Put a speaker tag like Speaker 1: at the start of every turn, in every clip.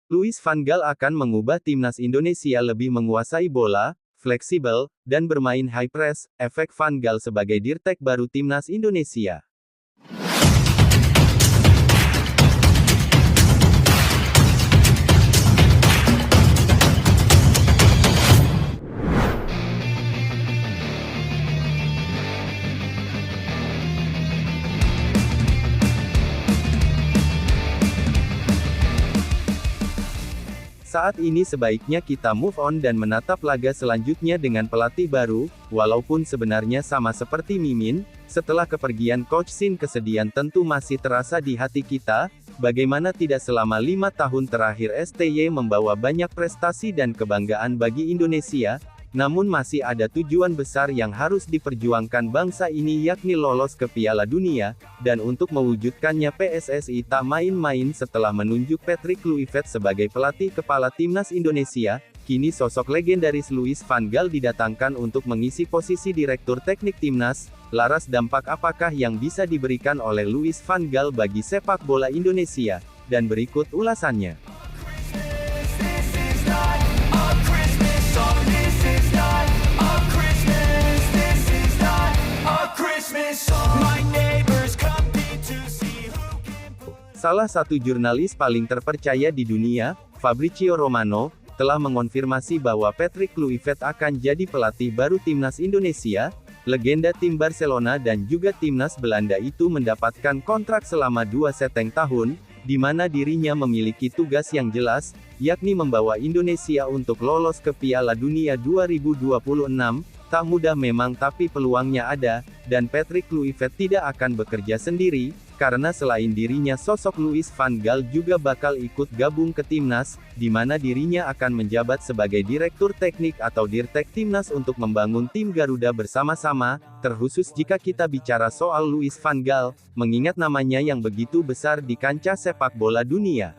Speaker 1: Louis van Gaal akan mengubah timnas Indonesia lebih menguasai bola, fleksibel, dan bermain high press, efek Van Gaal sebagai dirtek baru timnas Indonesia. Saat ini sebaiknya kita move on dan menatap laga selanjutnya dengan pelatih baru, walaupun sebenarnya sama seperti Mimin, setelah kepergian Coach Shin kesedihan tentu masih terasa di hati kita, bagaimana tidak selama 5 tahun terakhir STY membawa banyak prestasi dan kebanggaan bagi Indonesia, namun masih ada tujuan besar yang harus diperjuangkan bangsa ini yakni lolos ke Piala Dunia, dan untuk mewujudkannya PSSI tak main-main setelah menunjuk Patrick Kluivert sebagai pelatih kepala timnas Indonesia, kini sosok legendaris Louis van Gaal didatangkan untuk mengisi posisi Direktur Teknik Timnas. Laras dampak apakah yang bisa diberikan oleh Louis van Gaal bagi sepak bola Indonesia? Dan berikut ulasannya. Salah satu jurnalis paling terpercaya di dunia, Fabrizio Romano, telah mengonfirmasi bahwa Patrick Kluivert akan jadi pelatih baru timnas Indonesia. Legenda tim Barcelona dan juga timnas Belanda itu mendapatkan kontrak selama 2,5 tahun, di mana dirinya memiliki tugas yang jelas, yakni membawa Indonesia untuk lolos ke Piala Dunia 2026. Tak mudah memang tapi peluangnya ada, dan Patrick Kluivert tidak akan bekerja sendiri, karena selain dirinya sosok Louis van Gaal juga bakal ikut gabung ke timnas, di mana dirinya akan menjabat sebagai Direktur Teknik atau Dirtek Timnas untuk membangun tim Garuda bersama-sama, terkhusus jika kita bicara soal Louis van Gaal, mengingat namanya yang begitu besar di kancah sepak bola dunia.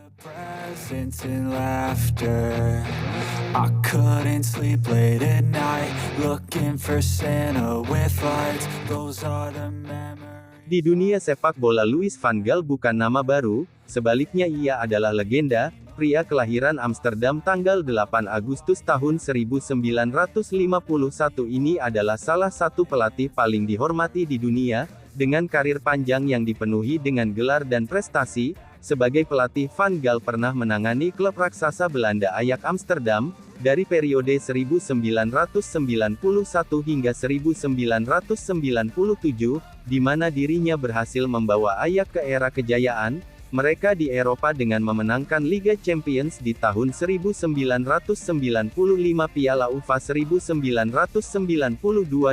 Speaker 1: I couldn't sleep late at night, looking for Santa with lights, those are the memories. Di dunia sepak bola Louis van Gaal bukan nama baru, sebaliknya ia adalah legenda, pria kelahiran Amsterdam tanggal 8 Agustus tahun 1951 ini adalah salah satu pelatih paling dihormati di dunia, dengan karir panjang yang dipenuhi dengan gelar dan prestasi. Sebagai pelatih Van Gaal pernah menangani klub raksasa Belanda Ajax Amsterdam, dari periode 1991 hingga 1997, di mana dirinya berhasil membawa Ajax ke era kejayaan, mereka di Eropa dengan memenangkan Liga Champions di tahun 1995, Piala UEFA 1992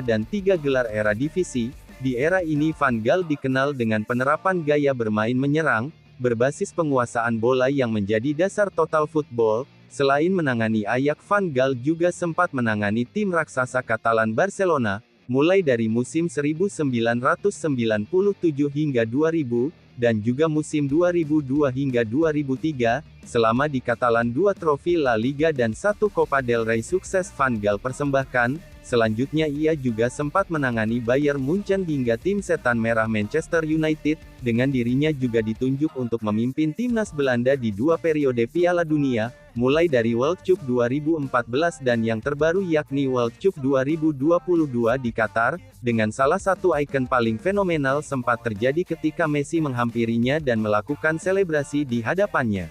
Speaker 1: dan 3 gelar era divisi. Di era ini Van Gaal dikenal dengan penerapan gaya bermain menyerang, berbasis penguasaan bola yang menjadi dasar total football. Selain menangani Ajax, Van Gaal juga sempat menangani tim raksasa Katalan Barcelona, mulai dari musim 1997 hingga 2000, dan juga musim 2002 hingga 2003, selama di Katalan 2 trofi La Liga dan 1 Copa del Rey sukses Van Gaal persembahkan. Selanjutnya ia juga sempat menangani Bayern Munchen hingga tim setan merah Manchester United, dengan dirinya juga ditunjuk untuk memimpin timnas Belanda di 2 periode Piala Dunia, mulai dari World Cup 2014 dan yang terbaru yakni World Cup 2022 di Qatar, dengan salah satu ikon paling fenomenal sempat terjadi ketika Messi menghampirinya dan melakukan selebrasi di hadapannya.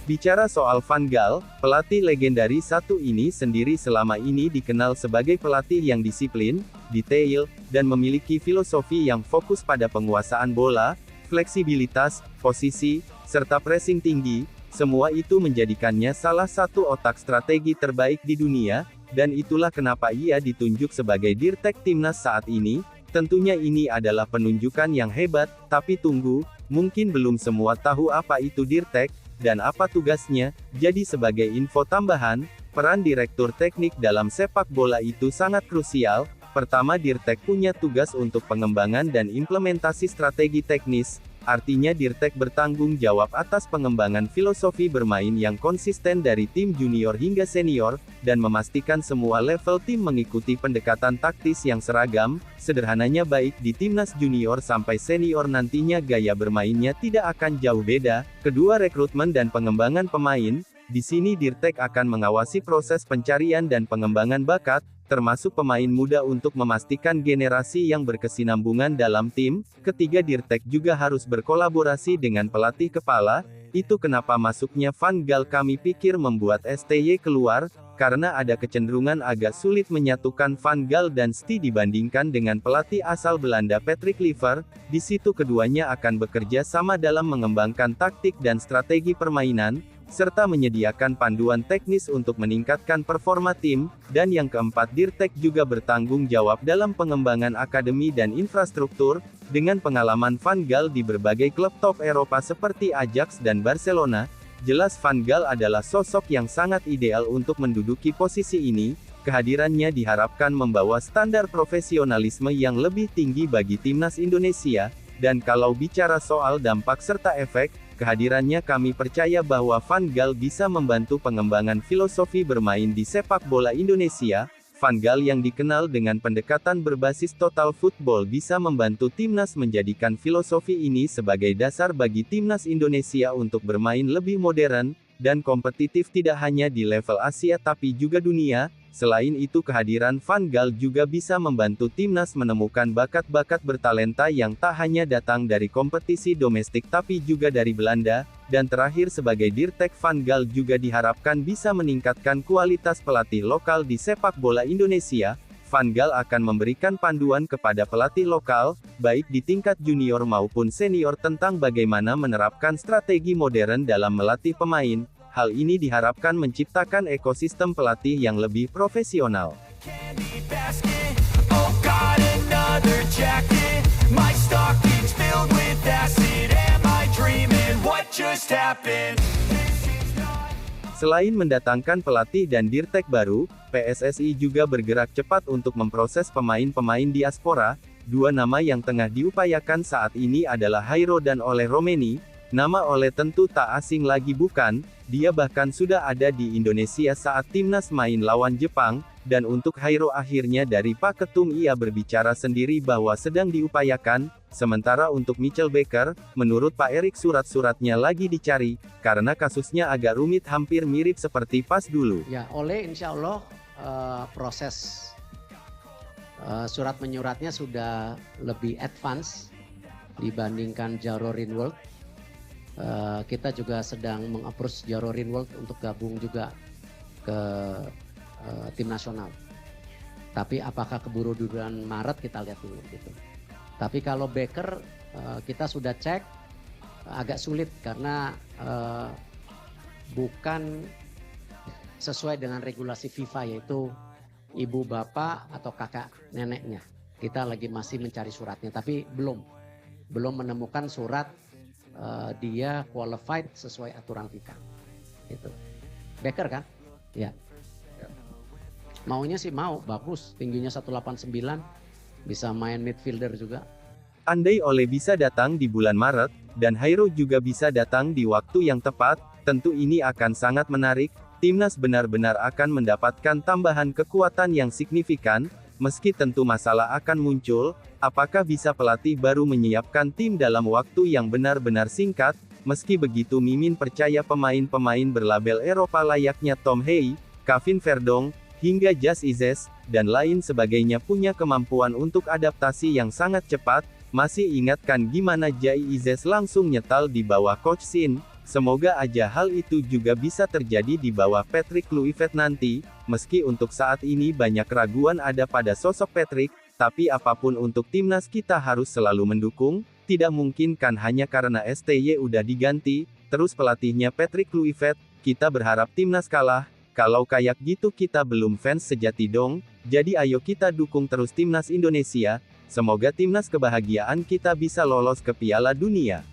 Speaker 1: Bicara soal Van Gaal, pelatih legendaris satu ini sendiri selama ini dikenal sebagai pelatih yang disiplin, detail, dan memiliki filosofi yang fokus pada penguasaan bola, fleksibilitas, posisi, serta pressing tinggi. Semua itu menjadikannya salah satu otak strategi terbaik di dunia, dan itulah kenapa ia ditunjuk sebagai Dirtek Timnas saat ini. Tentunya ini adalah penunjukan yang hebat, tapi tunggu, mungkin belum semua tahu apa itu Dirtek, dan apa tugasnya. Jadi sebagai info tambahan, peran Direktur Teknik dalam sepak bola itu sangat krusial. Pertama, Dirtek punya tugas untuk pengembangan dan implementasi strategi teknis, artinya Dirtek bertanggung jawab atas pengembangan filosofi bermain yang konsisten dari tim junior hingga senior, dan memastikan semua level tim mengikuti pendekatan taktis yang seragam. Sederhananya baik di timnas junior sampai senior nantinya gaya bermainnya tidak akan jauh beda. Kedua, rekrutmen dan pengembangan pemain. Di sini Dirtek akan mengawasi proses pencarian dan pengembangan bakat, termasuk pemain muda untuk memastikan generasi yang berkesinambungan dalam tim. Ketiga, Dirtek juga harus berkolaborasi dengan pelatih kepala. Itu kenapa masuknya Van Gaal kami pikir membuat STY keluar, karena ada kecenderungan agak sulit menyatukan Van Gaal dan STY dibandingkan dengan pelatih asal Belanda Patrick Kluivert. Di situ keduanya akan bekerja sama dalam mengembangkan taktik dan strategi permainan, serta menyediakan panduan teknis untuk meningkatkan performa tim. Dan yang keempat, Dirtek juga bertanggung jawab dalam pengembangan akademi dan infrastruktur. Dengan pengalaman Van Gaal di berbagai klub top Eropa seperti Ajax dan Barcelona, jelas Van Gaal adalah sosok yang sangat ideal untuk menduduki posisi ini. Kehadirannya diharapkan membawa standar profesionalisme yang lebih tinggi bagi timnas Indonesia. Dan kalau bicara soal dampak serta efek, kehadirannya kami percaya bahwa Van Gaal bisa membantu pengembangan filosofi bermain di sepak bola Indonesia. Van Gaal yang dikenal dengan pendekatan berbasis total football bisa membantu timnas menjadikan filosofi ini sebagai dasar bagi timnas Indonesia untuk bermain lebih modern dan kompetitif tidak hanya di level Asia tapi juga dunia. Selain itu, kehadiran Van Gaal juga bisa membantu timnas menemukan bakat-bakat bertalenta yang tak hanya datang dari kompetisi domestik tapi juga dari Belanda. Dan terakhir, sebagai Dirtek, Van Gaal juga diharapkan bisa meningkatkan kualitas pelatih lokal di sepak bola Indonesia. Van Gaal akan memberikan panduan kepada pelatih lokal, baik di tingkat junior maupun senior tentang bagaimana menerapkan strategi modern dalam melatih pemain. Hal ini diharapkan menciptakan ekosistem pelatih yang lebih profesional. Selain mendatangkan pelatih dan Dirtek baru, PSSI juga bergerak cepat untuk memproses pemain-pemain diaspora. Dua nama yang tengah diupayakan saat ini adalah Hairo dan Ole Romeni. Nama Ole tentu tak asing lagi bukan, dia bahkan sudah ada di Indonesia saat timnas main lawan Jepang. Dan untuk Hairo, akhirnya dari Pak Ketum ia berbicara sendiri bahwa sedang diupayakan. Sementara untuk Michel Baker, menurut Pak Erik surat-suratnya lagi dicari, karena kasusnya agak rumit hampir mirip seperti pas dulu.
Speaker 2: Ya, Ole insya Allah proses surat menyuratnya sudah lebih advance dibandingkan Jaro Rinwald. Kita juga sedang meng-approach Jaro Rinwald untuk gabung juga ke tim nasional. Tapi apakah keburu di bulan Maret kita lihat dulu gitu. Tapi kalau Baker kita sudah cek agak sulit karena bukan sesuai dengan regulasi FIFA, yaitu ibu bapak atau kakak neneknya. Kita lagi masih mencari suratnya, tapi belum menemukan surat dia qualified sesuai aturan FIFA. Itu Baker kan? Ya. Maunya sih mau, bagus, tingginya 189, bisa main midfielder juga.
Speaker 1: Andai Ole bisa datang di bulan Maret, dan Hairo juga bisa datang di waktu yang tepat, tentu ini akan sangat menarik. Timnas benar-benar akan mendapatkan tambahan kekuatan yang signifikan, meski tentu masalah akan muncul, apakah bisa pelatih baru menyiapkan tim dalam waktu yang benar-benar singkat. Meski begitu, Mimin percaya pemain-pemain berlabel Eropa layaknya Tom Hay, Kevin Verdong, hingga Jas Izes, dan lain sebagainya punya kemampuan untuk adaptasi yang sangat cepat. Masih ingatkan gimana Jai Izes langsung nyetal di bawah Coach Sin? Semoga aja hal itu juga bisa terjadi di bawah Patrick Kluivert nanti. Meski untuk saat ini banyak keraguan ada pada sosok Patrick, tapi apapun untuk timnas kita harus selalu mendukung. Tidak mungkin kan hanya karena STY udah diganti, terus pelatihnya Patrick Kluivert, kita berharap timnas kalah. Kalau kayak gitu kita belum fans sejati dong. Jadi ayo kita dukung terus timnas Indonesia. Semoga timnas kebahagiaan kita bisa lolos ke Piala Dunia.